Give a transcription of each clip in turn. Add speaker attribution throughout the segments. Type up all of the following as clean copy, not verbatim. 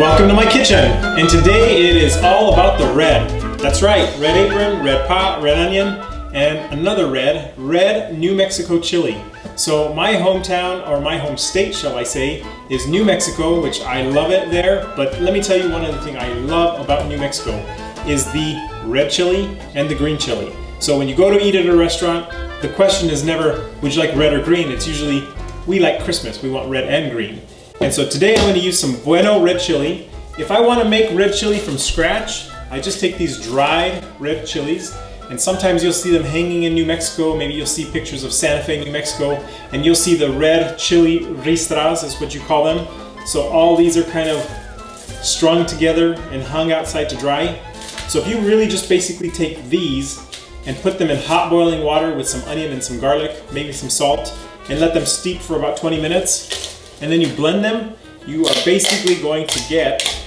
Speaker 1: Welcome to my kitchen, and today it is all about the red. That's right, red apron, red pot, red onion, and another red New Mexico chili. So my hometown, or my home state shall I say, is New Mexico, which I love it there, but let me tell you one other thing I love about New Mexico is the red chili and the green chili. So when you go to eat at a restaurant, the question is never, would you like red or green? It's usually, we like Christmas, we want red and green. And so today I'm going to use some Bueno red chili. If I want to make red chili from scratch, I just take these dried red chilies, and sometimes you'll see them hanging in New Mexico. Maybe you'll see pictures of Santa Fe, New Mexico, and you'll see the red chili ristras is what you call them. So all these are kind of strung together and hung outside to dry. So if you really just basically take these and put them in hot boiling water with some onion and some garlic, maybe some salt, and let them steep for about 20 minutes, and then you blend them, you are basically going to get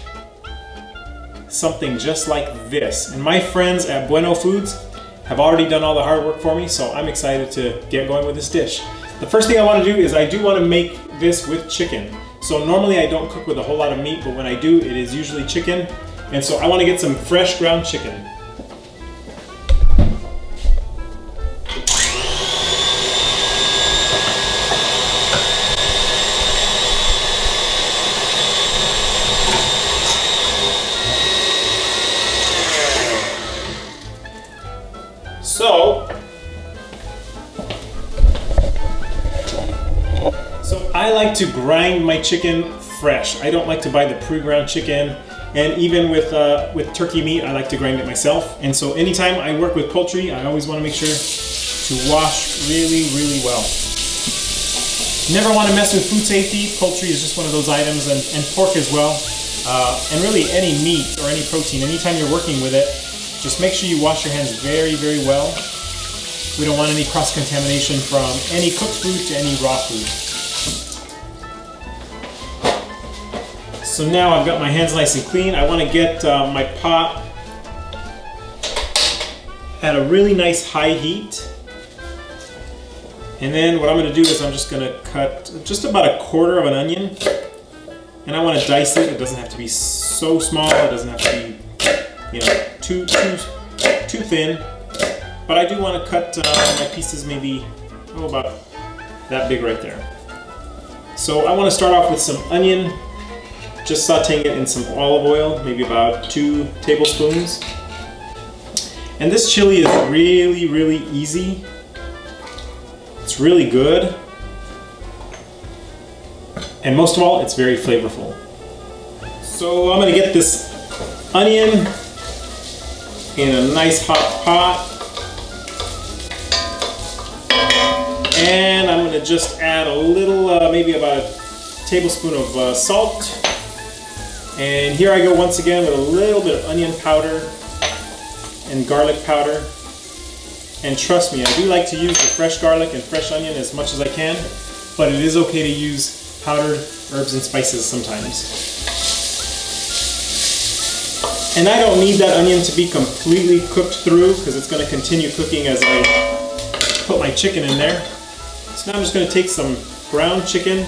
Speaker 1: something just like this. And my friends at Bueno Foods have already done all the hard work for me, so I'm excited to get going with this dish. The first thing I want to do is I do want to make this with chicken. So normally I don't cook with a whole lot of meat, but when I do, it is usually chicken. And so I want to get some fresh ground chicken. So I like to grind my chicken fresh. I don't like to buy the pre-ground chicken, and even with turkey meat, I like to grind it myself. And so anytime I work with poultry, I always want to make sure to wash really well. Never want to mess with food safety. Poultry is just one of those items, and pork as well. And really any meat or any protein, anytime you're working with it, just make sure you wash your hands very well. We don't want any cross-contamination from any cooked food to any raw food. So now I've got my hands nice and clean. I want to get my pot at a really nice high heat. And then what I'm going to do is I'm just going to cut just about a quarter of an onion. And I want to dice it. It doesn't have to be so small. It doesn't have to be, too thin. But I do want to cut my pieces maybe, about that big right there. So I want to start off with some onion, just sauteing it in some olive oil, maybe about 2 tablespoons. And this chili is really easy. It's really good. And most of all, it's very flavorful. So I'm going to get this onion in a nice hot pot. And I'm going to just add a little, maybe about a tablespoon of salt. And here I go once again with a little bit of onion powder and garlic powder. And trust me, I do like to use the fresh garlic and fresh onion as much as I can, but it is okay to use powdered herbs and spices sometimes. And I don't need that onion to be completely cooked through because it's going to continue cooking as I put my chicken in there. So now I'm just going to take some ground chicken,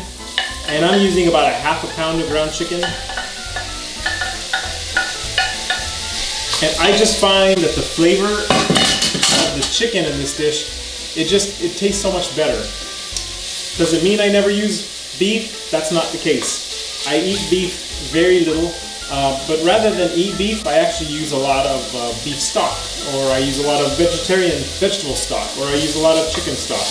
Speaker 1: and I'm using about a ½ pound of ground chicken. And I just find that the flavor of the chicken in this dish, it tastes so much better. Does it mean I never use beef? That's not the case. I eat beef very little, but rather than eat beef, I actually use a lot of beef stock, or I use a lot of vegetable stock, or I use a lot of chicken stock.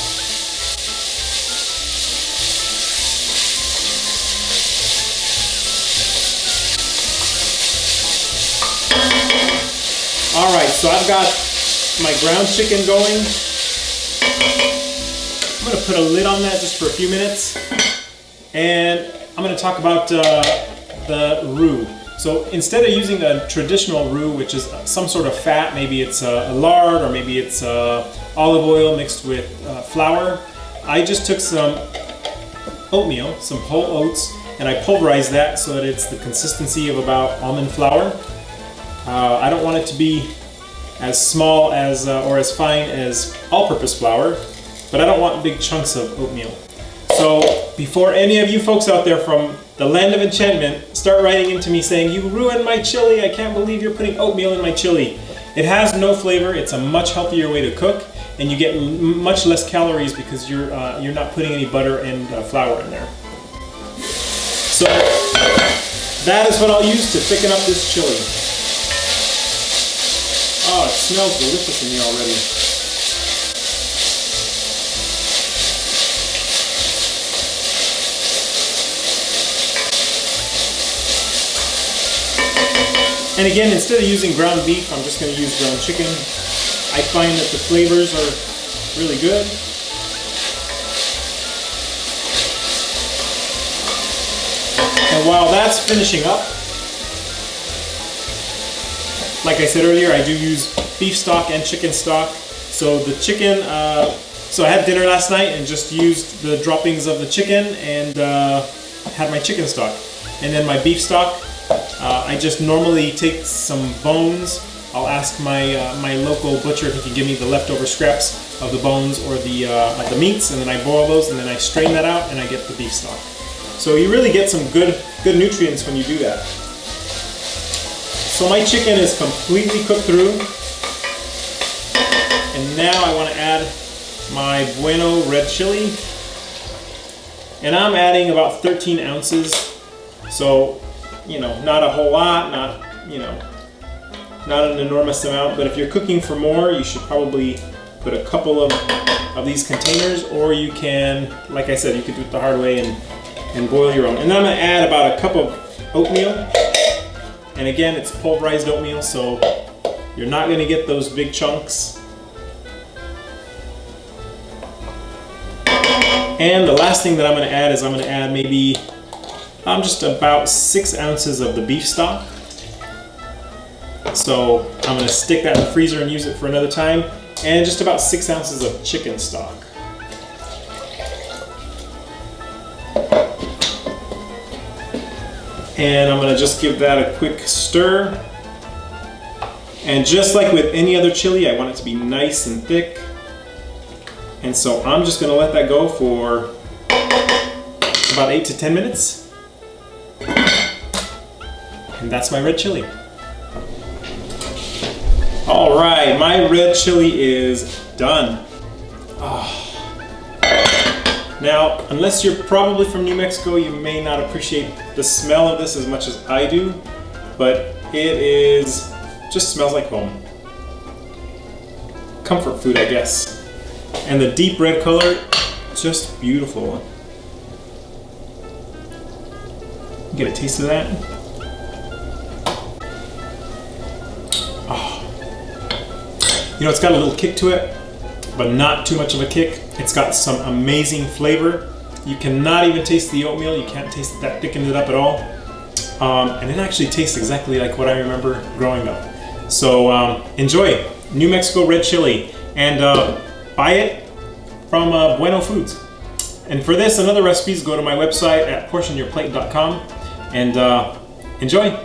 Speaker 1: Alright, so I've got my ground chicken going. I'm going to put a lid on that just for a few minutes. And I'm going to talk about the roux. So instead of using a traditional roux, which is some sort of fat, maybe it's a lard or maybe it's olive oil mixed with flour, I just took some oatmeal, some whole oats, and I pulverized that so that it's the consistency of about almond flour. I don't want it to be as small as or as fine as all-purpose flour, but I don't want big chunks of oatmeal. So before any of you folks out there from the land of enchantment start writing into me saying, "You ruined my chili, I can't believe you're putting oatmeal in my chili." It has no flavor, it's a much healthier way to cook, and you get much less calories because you're not putting any butter and flour in there. So that is what I'll use to thicken up this chili. Oh, it smells delicious in here already. And again, instead of using ground beef, I'm just going to use ground chicken. I find that the flavors are really good. And while that's finishing up, like I said earlier, I do use beef stock and chicken stock. So the chicken, so I had dinner last night and just used the droppings of the chicken and had my chicken stock. And then my beef stock, I just normally take some bones. I'll ask my local butcher if he can give me the leftover scraps of the bones or the meats, and then I boil those, and then I strain that out, and I get the beef stock. So you really get some good nutrients when you do that. So my chicken is completely cooked through, and now I want to add my Bueno red chili, and I'm adding about 13 ounces. So, you know, not a whole lot, not an enormous amount, but if you're cooking for more, you should probably put a couple of these containers, or you can, like I said, you could do it the hard way and boil your own. And then I'm going to add about a cup of oatmeal, and again, it's pulverized oatmeal, so you're not going to get those big chunks. And the last thing that I'm going to add is I'm going to add maybe just about 6 ounces of the beef stock. So I'm going to stick that in the freezer and use it for another time. And just about 6 ounces of chicken stock. And I'm going to just give that a quick stir. And just like with any other chili, I want it to be nice and thick. And so I'm just going to let that go for about 8 to 10 minutes. And that's my red chili. All right, my red chili is done. Oh. Now, unless you're probably from New Mexico, you may not appreciate the smell of this as much as I do, but it just smells like home. Comfort food, I guess. And the deep red color, just beautiful. Get a taste of that. Oh. You know, it's got a little kick to it, but not too much of a kick. It's got some amazing flavor. You cannot even taste the oatmeal. You can't taste that thickened it up at all. And it actually tastes exactly like what I remember growing up. So enjoy New Mexico red chili, and buy it from Bueno Foods. And for this and other recipes, go to my website at portionyourplate.com and enjoy.